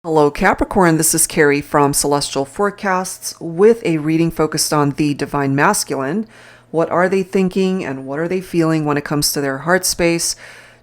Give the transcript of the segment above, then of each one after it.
Hello Capricorn, this is Carrie from Celestial Forecasts with a reading focused on the Divine Masculine. What are they thinking and what are they feeling when it comes to their heart space?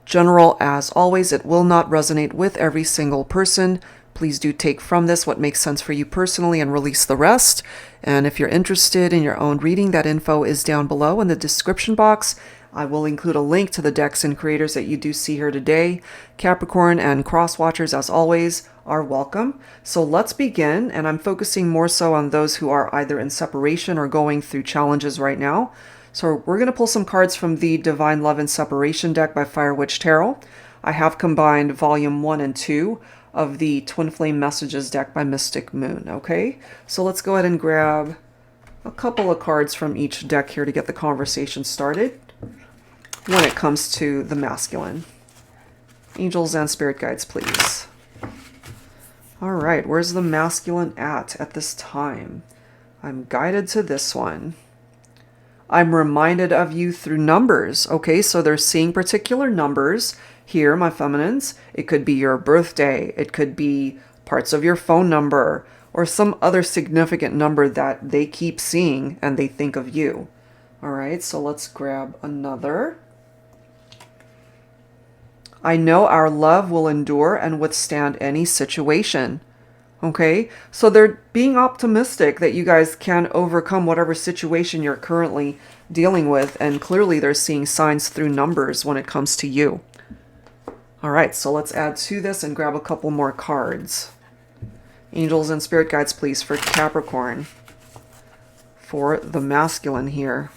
General, as always, it will not resonate with every single person. Please do take from this what makes sense for you personally and release the rest. And if you're interested in your own reading, that info is down below in the description box. I will include a link to the decks and creators that you do see here today. Capricorn and cross watchers, as always, are welcome. So let's begin, and I'm focusing more so on those who are either in separation or going through challenges right now. So we're going to pull some cards from the Divine Love and Separation deck by Fire Witch Tarot. I have combined volume 1 and 2 of the Twin Flame Messages deck by Mystic Moon, okay? So let's go ahead and grab a couple of cards from each deck here to get the conversation started when it comes to the masculine. Angels and spirit guides, please. All right, where's the masculine at this time? I'm guided to this one. I'm reminded of you through numbers. Okay, so they're seeing particular numbers here, my feminines. It could be your birthday. It could be parts of your phone number or some other significant number that they keep seeing and they think of you. All right, so let's grab another. I know our love will endure and withstand any situation. Okay, so they're being optimistic that you guys can overcome whatever situation you're currently dealing with, and clearly they're seeing signs through numbers when it comes to you. All right, so let's add to this and grab a couple more cards. Angels and spirit guides, please, for Capricorn, for the masculine here.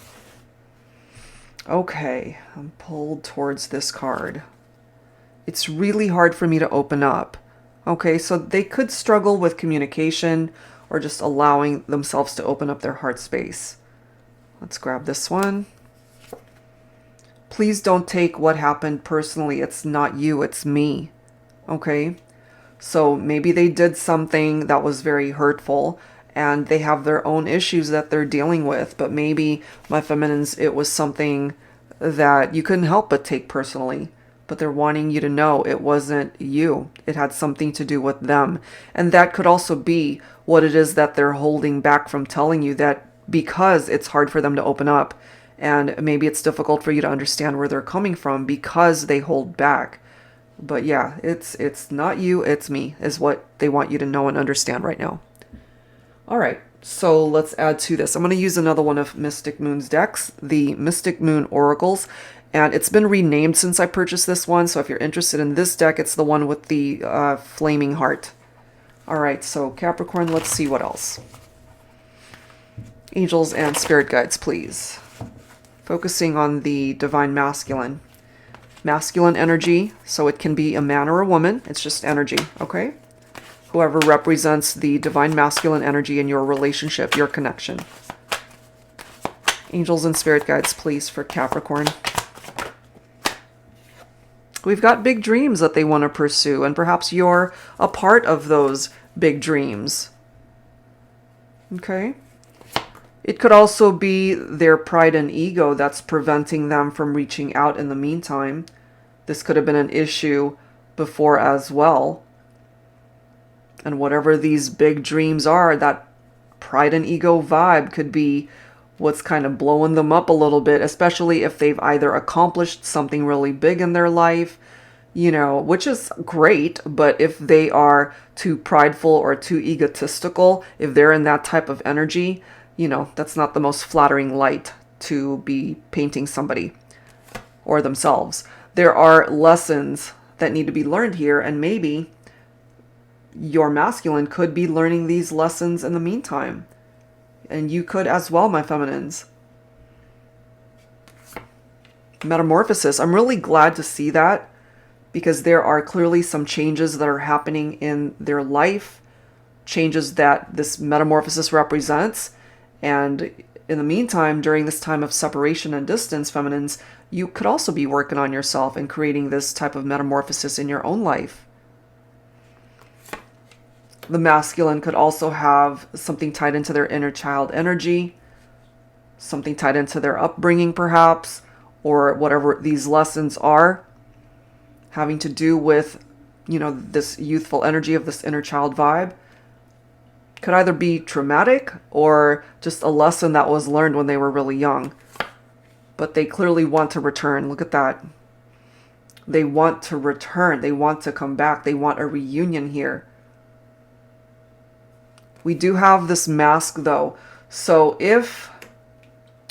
Okay, I'm pulled towards this card. It's really hard for me to open up. Okay, so they could struggle with communication or just allowing themselves to open up their heart space. Let's grab this one. Please don't take what happened personally. It's not you, it's me. Okay, so maybe they did something that was very hurtful and they have their own issues that they're dealing with, but maybe, my feminines, it was something that you couldn't help but take personally. But they're wanting you to know it wasn't you. It had something to do with them. And that could also be what it is that they're holding back from telling you, that because it's hard for them to open up and maybe it's difficult for you to understand where they're coming from because they hold back. But yeah, it's not you, it's me, is what they want you to know and understand right now. All right, so let's add to this. I'm going to use another one of Mystic Moon's decks, the Mystic Moon Oracles. And it's been renamed since I purchased this one. So if you're interested in this deck, it's the one with the flaming heart. All right, so Capricorn, let's see what else. Angels and spirit guides, please. Focusing on the divine masculine. Masculine energy, so it can be a man or a woman. It's just energy, okay? Whoever represents the divine masculine energy in your relationship, your connection. Angels and spirit guides, please, for Capricorn. We've got big dreams that they want to pursue, and perhaps you're a part of those big dreams. Okay? It could also be their pride and ego that's preventing them from reaching out in the meantime. This could have been an issue before as well. And whatever these big dreams are, that pride and ego vibe could be what's kind of blowing them up a little bit, especially if they've either accomplished something really big in their life, you know, which is great, but if they are too prideful or too egotistical, if they're in that type of energy, you know, that's not the most flattering light to be painting somebody or themselves. There are lessons that need to be learned here, and maybe your masculine could be learning these lessons in the meantime. And you could as well, my feminines. Metamorphosis. I'm really glad to see that because there are clearly some changes that are happening in their life, changes that this metamorphosis represents. And in the meantime, during this time of separation and distance, feminines, you could also be working on yourself and creating this type of metamorphosis in your own life. The masculine could also have something tied into their inner child energy, something tied into their upbringing perhaps, or whatever these lessons are, having to do with this youthful energy of this inner child vibe could either be traumatic or just a lesson that was learned when they were really young. But they clearly want to return. Look at that. They want to return. They want to come back. They want a reunion here. We do have this mask though. So if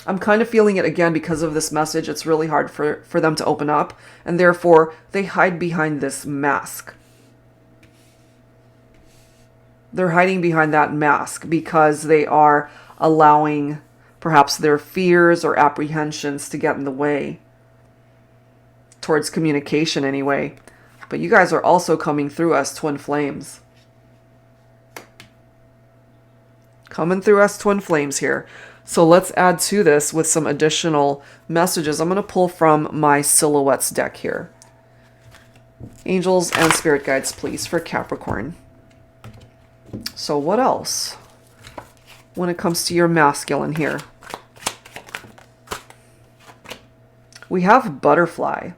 I'm kind of feeling it again because of this message, it's really hard for them to open up. And therefore, they hide behind this mask. They're hiding behind that mask because they are allowing perhaps their fears or apprehensions to get in the way. Towards communication anyway. But you guys are also coming through as twin flames. Coming through as twin flames here. So let's add to this with some additional messages. I'm going to pull from my Silhouettes deck here. Angels and spirit guides, please, for Capricorn. So what else when it comes to your masculine here? We have butterfly.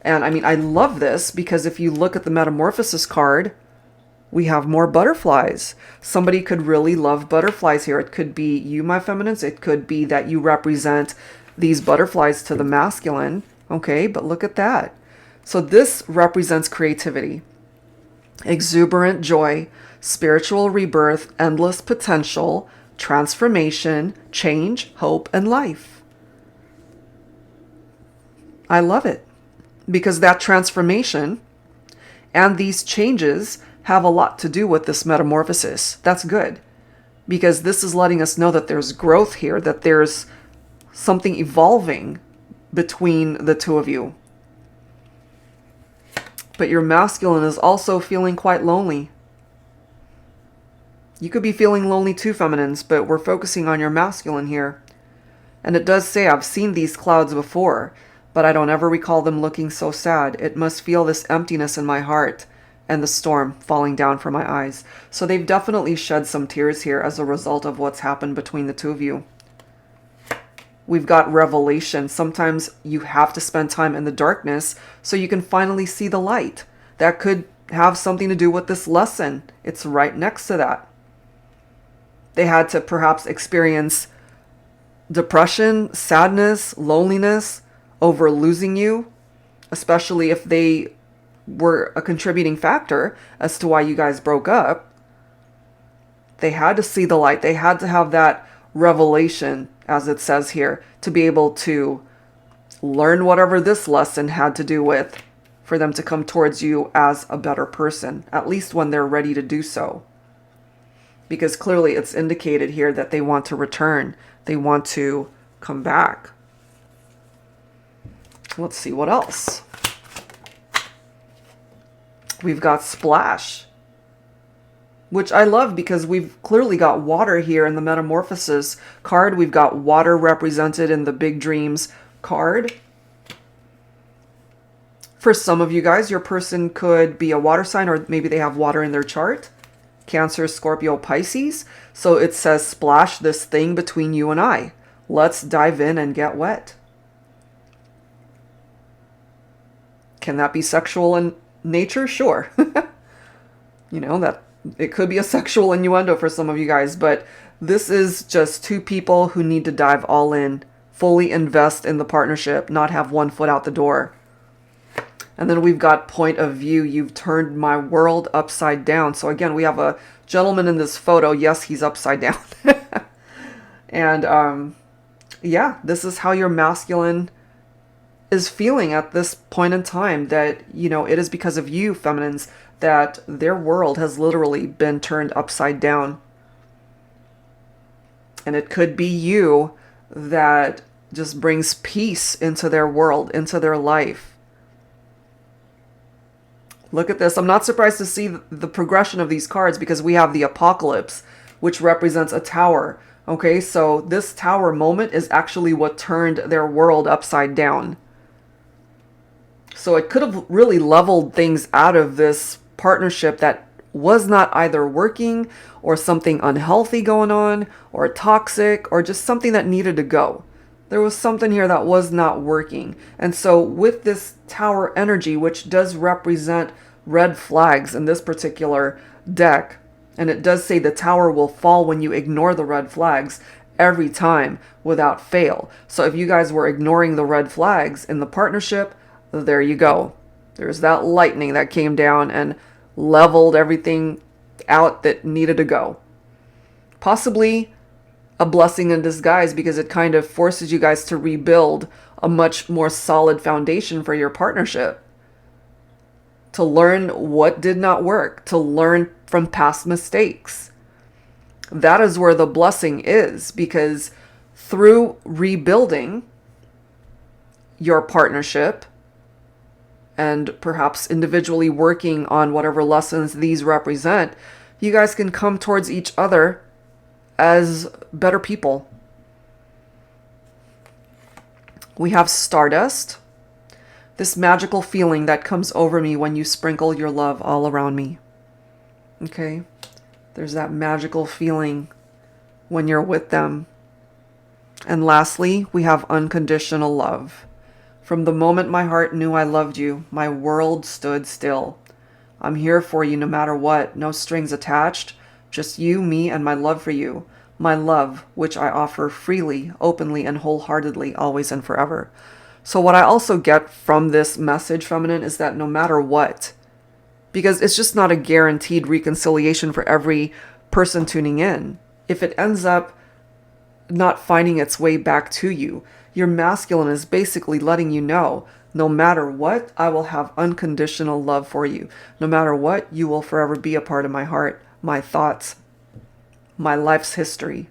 And I mean, I love this because if you look at the Metamorphosis card, we have more butterflies. Somebody could really love butterflies here. It could be you, my feminines. It could be that you represent these butterflies to the masculine. Okay, but look at that. So this represents creativity, exuberant joy, spiritual rebirth, endless potential, transformation, change, hope, and life. I love it because that transformation and these changes have a lot to do with this metamorphosis. That's good because this is letting us know that there's growth here, that there's something evolving between the two of you. But your masculine is also feeling quite lonely. You could be feeling lonely too, feminines, but we're focusing on your masculine here. And it does say, I've seen these clouds before, but I don't ever recall them looking so sad. It must feel this emptiness in my heart and the storm falling down from my eyes. So they've definitely shed some tears here as a result of what's happened between the two of you. We've got revelation. Sometimes you have to spend time in the darkness so you can finally see the light. That could have something to do with this lesson. It's right next to that. They had to perhaps experience depression, sadness, loneliness over losing you, especially if they were a contributing factor as to why you guys broke up. They had to see the light. They had to have that revelation, as it says here, to be able to learn whatever this lesson had to do with, for them to come towards you as a better person, at least when they're ready to do so. Because clearly it's indicated here that they want to return. They want to come back. Let's see what else. We've got splash, which I love because we've clearly got water here in the Metamorphosis card. We've got water represented in the Big Dreams card. For some of you guys, your person could be a water sign, or maybe they have water in their chart. Cancer, Scorpio, Pisces. So it says, splash this thing between you and I. Let's dive in and get wet. Can that be sexual in nature? Sure. You know, that it could be a sexual innuendo for some of you guys, but this is just two people who need to dive all in, fully invest in the partnership, not have one foot out the door. And then we've got point of view. You've turned my world upside down. So again, we have a gentleman in this photo. Yes, he's upside down. And yeah, this is how your masculine is feeling at this point in time, that, you know, it is because of you, feminines, that their world has literally been turned upside down. And it could be you that just brings peace into their world, into their life. Look at this. I'm not surprised to see the progression of these cards because we have the Apocalypse, which represents a tower. Okay, so this tower moment is actually what turned their world upside down. So it could have really leveled things out of this partnership that was not either working, or something unhealthy going on, or toxic, or just something that needed to go. There was something here that was not working. And so with this tower energy, which does represent red flags in this particular deck. And it does say the tower will fall when you ignore the red flags every time without fail. So if you guys were ignoring the red flags in the partnership, there you go. There's that lightning that came down and leveled everything out that needed to go. Possibly a blessing in disguise, because it kind of forces you guys to rebuild a much more solid foundation for your partnership. To learn what did not work, to learn from past mistakes. That is where the blessing is, because through rebuilding your partnership and perhaps individually working on whatever lessons these represent, you guys can come towards each other as better people. We have Stardust, this magical feeling that comes over me when you sprinkle your love all around me. Okay? There's that magical feeling when you're with them. And lastly, we have unconditional love. From the moment my heart knew I loved you, my world stood still. I'm here for you no matter what, no strings attached, just you, me, and my love for you. My love, which I offer freely, openly, and wholeheartedly, always and forever. So what I also get from this message, feminine, is that no matter what, because it's just not a guaranteed reconciliation for every person tuning in. If it ends up not finding its way back to you, your masculine is basically letting you know, no matter what, I will have unconditional love for you. No matter what, you will forever be a part of my heart, my thoughts, my life's history.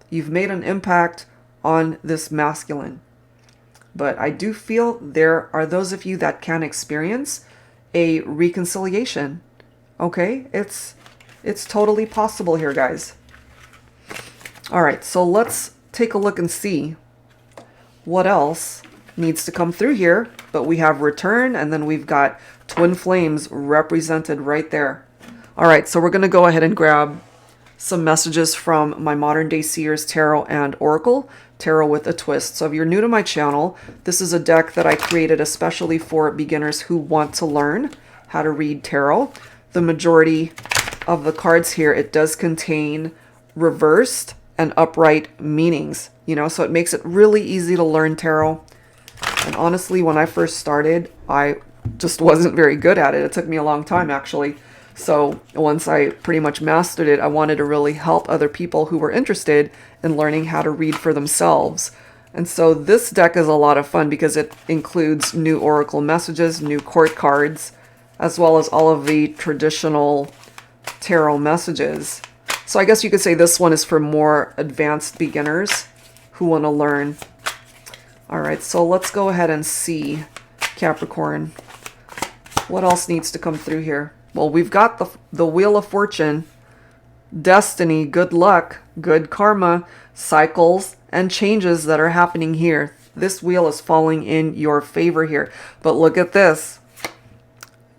You've made an impact on this masculine. But I do feel there are those of you that can experience a reconciliation. Okay? It's totally possible here, guys. All right, so let's take a look and see what else needs to come through here. But we have return, and then we've got twin flames represented right there. All right, so we're going to go ahead and grab some messages from my Modern Day Seers Tarot and Oracle, Tarot with a Twist. So if you're new to my channel, this is a deck that I created especially for beginners who want to learn how to read tarot. The majority of the cards here, it does contain reversed and upright meanings, you know, so it makes it really easy to learn tarot. And honestly, when I first started, I just wasn't very good at it. It took me a long time, actually. So once I pretty much mastered it, I wanted to really help other people who were interested in learning how to read for themselves. And so this deck is a lot of fun because it includes new oracle messages, new court cards, as well as all of the traditional tarot messages. So I guess you could say this one is for more advanced beginners who want to learn. All right, so let's go ahead and see, Capricorn, what else needs to come through here? Well, we've got the Wheel of Fortune, destiny, good luck, good karma, cycles, and changes that are happening here. This wheel is falling in your favor here. But look at this.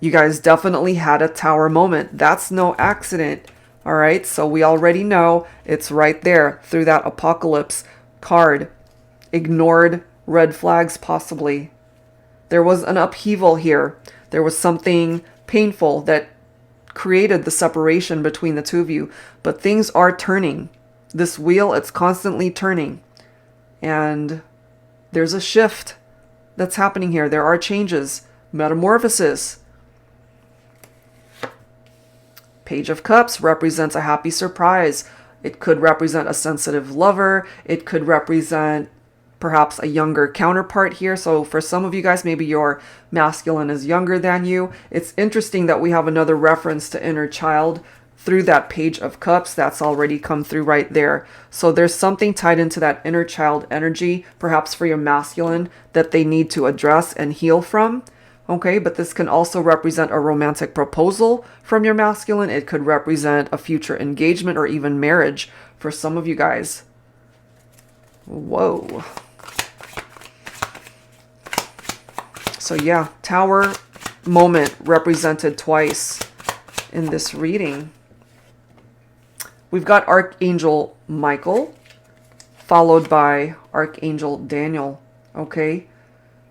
You guys definitely had a tower moment. That's no accident. All right, so we already know it's right there through that apocalypse card. Ignored red flags, possibly. There was an upheaval here. There was something painful that created the separation between the two of you, but things are turning. This wheel, it's constantly turning, and there's a shift that's happening here. There are changes, metamorphosis. Page of Cups represents a happy surprise. It could represent a sensitive lover. It could represent perhaps a younger counterpart here. So for some of you guys, maybe your masculine is younger than you. It's interesting that we have another reference to inner child through that Page of Cups. That's already come through right there. So there's something tied into that inner child energy, perhaps for your masculine, that they need to address and heal from. Okay, but this can also represent a romantic proposal from your masculine. It could represent a future engagement or even marriage for some of you guys. Whoa. So yeah, tower moment represented twice in this reading. We've got Archangel Michael, followed by Archangel Daniel. Okay,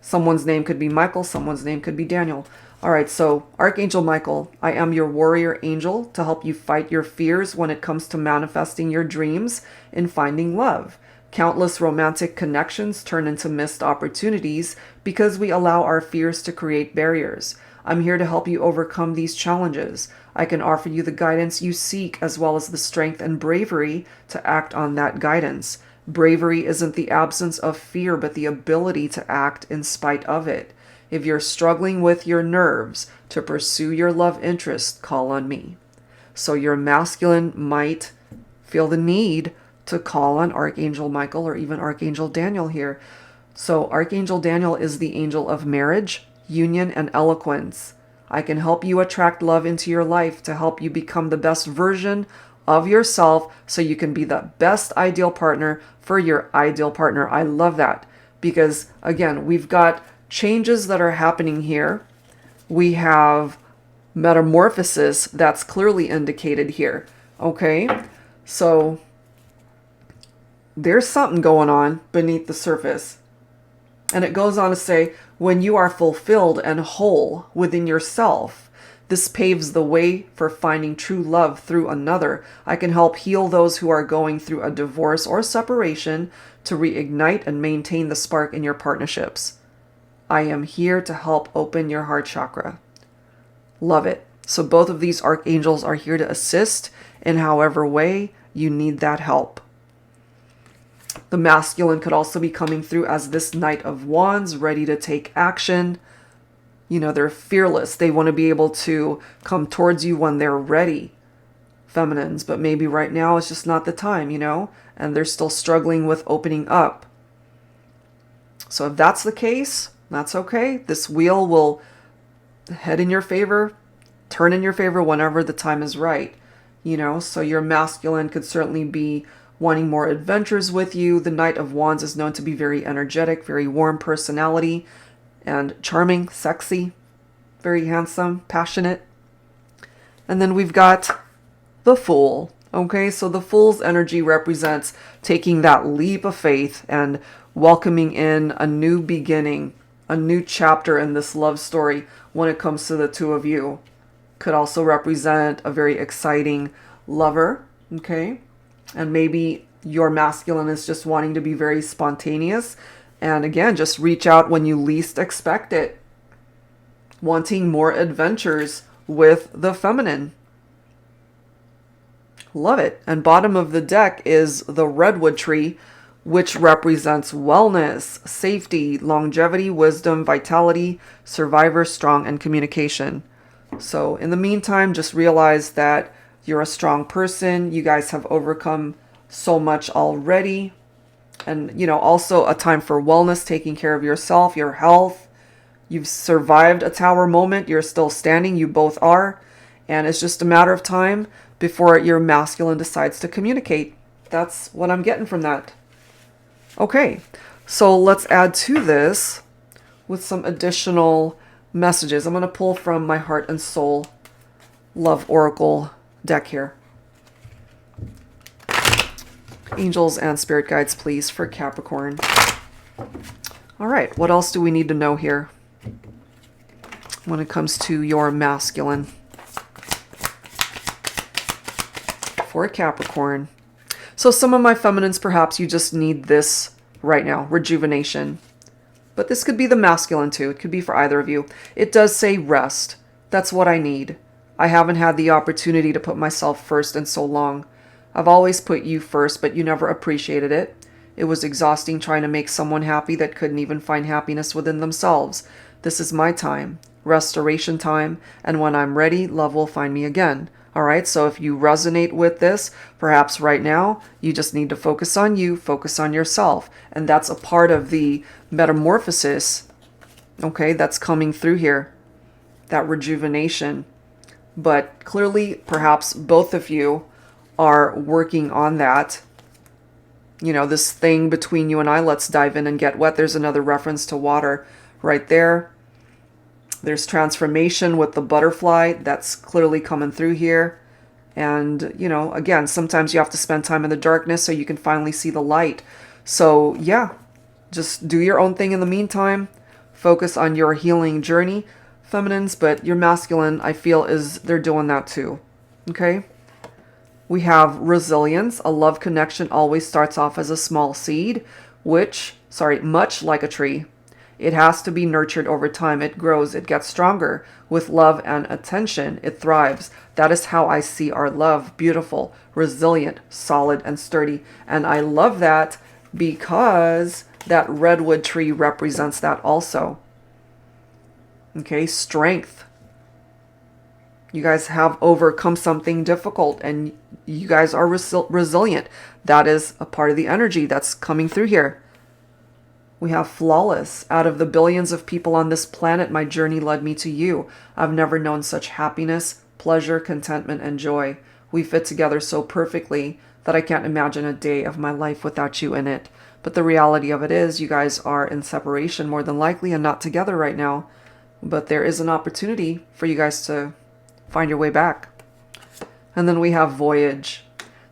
someone's name could be Michael, someone's name could be Daniel. All right, so Archangel Michael, I am your warrior angel to help you fight your fears when it comes to manifesting your dreams and finding love. Countless romantic connections turn into missed opportunities because we allow our fears to create barriers. I'm here to help you overcome these challenges. I can offer you the guidance you seek as well as the strength and bravery to act on that guidance. Bravery isn't the absence of fear, but the ability to act in spite of it. If you're struggling with your nerves to pursue your love interest, call on me. So your masculine might feel the need to call on Archangel Michael or even Archangel Daniel here. So Archangel Daniel is the angel of marriage, union, and eloquence. I can help you attract love into your life to help you become the best version of yourself so you can be the best ideal partner for your ideal partner. I love that because, again, we've got changes that are happening here. We have metamorphosis that's clearly indicated here. Okay, so there's something going on beneath the surface. And it goes on to say, when you are fulfilled and whole within yourself, this paves the way for finding true love through another. I can help heal those who are going through a divorce or separation to reignite and maintain the spark in your partnerships. I am here to help open your heart chakra. Love it. So both of these archangels are here to assist in however way you need that help. The masculine could also be coming through as this Knight of Wands, ready to take action. You know, they're fearless. They want to be able to come towards you when they're ready. Feminines, but maybe right now it's just not the time, you know, and they're still struggling with opening up. So if that's the case, that's okay. This wheel will head in your favor, turn in your favor whenever the time is right. You know, so your masculine could certainly be wanting more adventures with you. The Knight of Wands is known to be very energetic, very warm personality, and charming, sexy, very handsome, passionate. And then we've got the Fool. Okay, so the Fool's energy represents taking that leap of faith and welcoming in a new beginning, a new chapter in this love story when it comes to the two of you. Could also represent a very exciting lover, okay? And maybe your masculine is just wanting to be very spontaneous. And again, just reach out when you least expect it. Wanting more adventures with the feminine. Love it. And bottom of the deck is the redwood tree, which represents wellness, safety, longevity, wisdom, vitality, survivor, strong, and communication. So in the meantime, just realize that you're a strong person. You guys have overcome so much already. And, you know, also a time for wellness, taking care of yourself, your health. You've survived a tower moment. You're still standing. You both are. And it's just a matter of time before your masculine decides to communicate. That's what I'm getting from that. Okay, so let's add to this with some additional messages. I'm going to pull from my Heart and Soul Love Oracle deck here. Angels and spirit guides, please, for Capricorn. All right, what else do we need to know here when it comes to your masculine for Capricorn? So some of my feminines, perhaps you just need this right now, rejuvenation. But this could be the masculine too. It could be for either of you. It does say rest. That's what I need. I haven't had the opportunity to put myself first in so long. I've always put you first, but you never appreciated it. It was exhausting trying to make someone happy that couldn't even find happiness within themselves. This is my time, restoration time, and when I'm ready, love will find me again. All right, so if you resonate with this, perhaps right now, you just need to focus on you, focus on yourself. And that's a part of the metamorphosis, okay, that's coming through here, that rejuvenation. But clearly, perhaps both of you are working on that. You know, this thing between you and I, let's dive in and get wet. There's another reference to water right there. There's transformation with the butterfly. That's clearly coming through here. And, you know, again, sometimes you have to spend time in the darkness so you can finally see the light. So, yeah, just do your own thing in the meantime. Focus on your healing journey. feminines, but your masculine, I feel, they're doing that too. Okay? We have resilience. A love connection always starts off as a small seed, much like a tree. It has to be nurtured over time. It grows, it gets stronger. With love and attention, it thrives. That is how I see our love. Beautiful, resilient, solid, and sturdy. And I love that because that redwood tree represents that also. Okay, strength. You guys have overcome something difficult and you guys are resilient. That is a part of the energy that's coming through here. We have flawless. Out of the billions of people on this planet, my journey led me to you. I've never known such happiness, pleasure, contentment, and joy. We fit together so perfectly that I can't imagine a day of my life without you in it. But the reality of it is you guys are in separation more than likely and not together right now. But there is an opportunity for you guys to find your way back. And then we have voyage.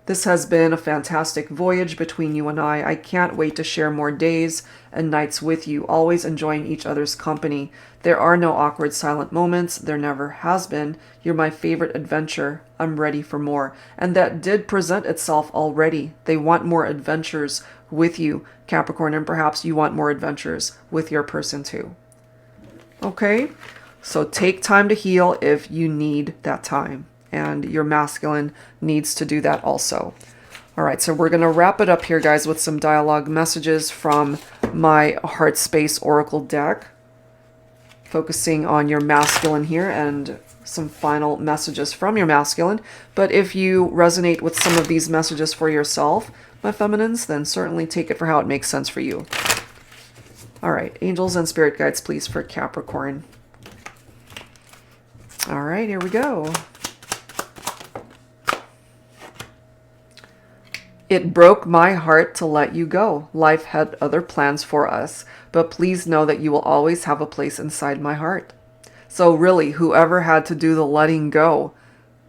This has been a fantastic voyage between you and I. I can't wait to share more days and nights with you, always enjoying each other's company. There are no awkward silent moments. There never has been. You're my favorite adventure. I'm ready for more. And that did present itself already. They want more adventures with you, Capricorn, and perhaps you want more adventures with your person too. Okay? So take time to heal if you need that time. And your masculine needs to do that also. All right, so we're going to wrap it up here, guys, with some dialogue messages from my HeartSpace Oracle deck. Focusing on your masculine here and some final messages from your masculine. But if you resonate with some of these messages for yourself, my feminines, then certainly take it for how it makes sense for you. All right, angels and spirit guides, please, for Capricorn. All right, here we go. It broke my heart to let you go. Life had other plans for us, but please know that you will always have a place inside my heart. So really, whoever had to do the letting go,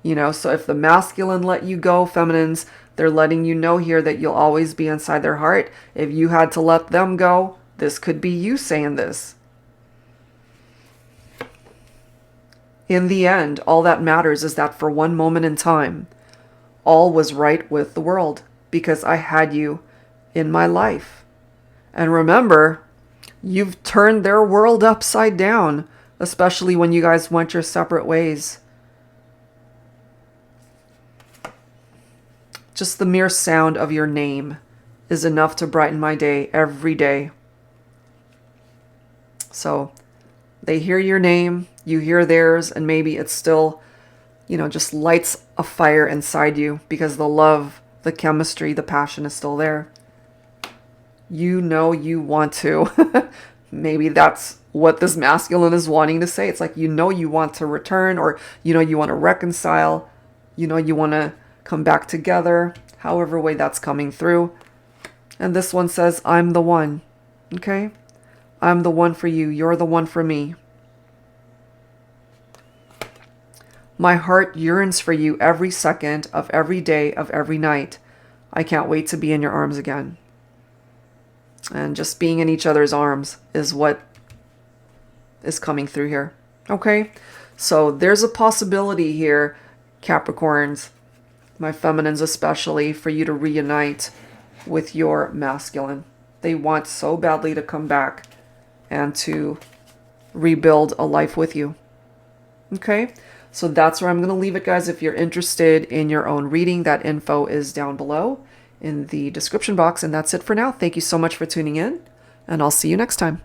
so if the masculine let you go, feminines, they're letting you know here that you'll always be inside their heart. If you had to let them go, this could be you saying this. In the end, all that matters is that for one moment in time, all was right with the world. Because I had you in my life. And remember, you've turned their world upside down, especially when you guys went your separate ways. Just the mere sound of your name is enough to brighten my day every day. So they hear your name, you hear theirs, and maybe it's still, just lights a fire inside you because the love, the chemistry, the passion is still there. You want to. Maybe that's what this masculine is wanting to say. It's like, you want to return, or you want to reconcile. You want to come back together. However way that's coming through. And this one says, I'm the one. Okay? I'm the one for you. You're the one for me. My heart yearns for you every second of every day of every night. I can't wait to be in your arms again. And just being in each other's arms is what is coming through here. Okay? So there's a possibility here, Capricorns, my feminines especially, for you to reunite with your masculine. They want so badly to come back and to rebuild a life with you. Okay? So that's where I'm going to leave it, guys. If you're interested in your own reading, that info is down below in the description box. And that's it for now. Thank you so much for tuning in, and I'll see you next time.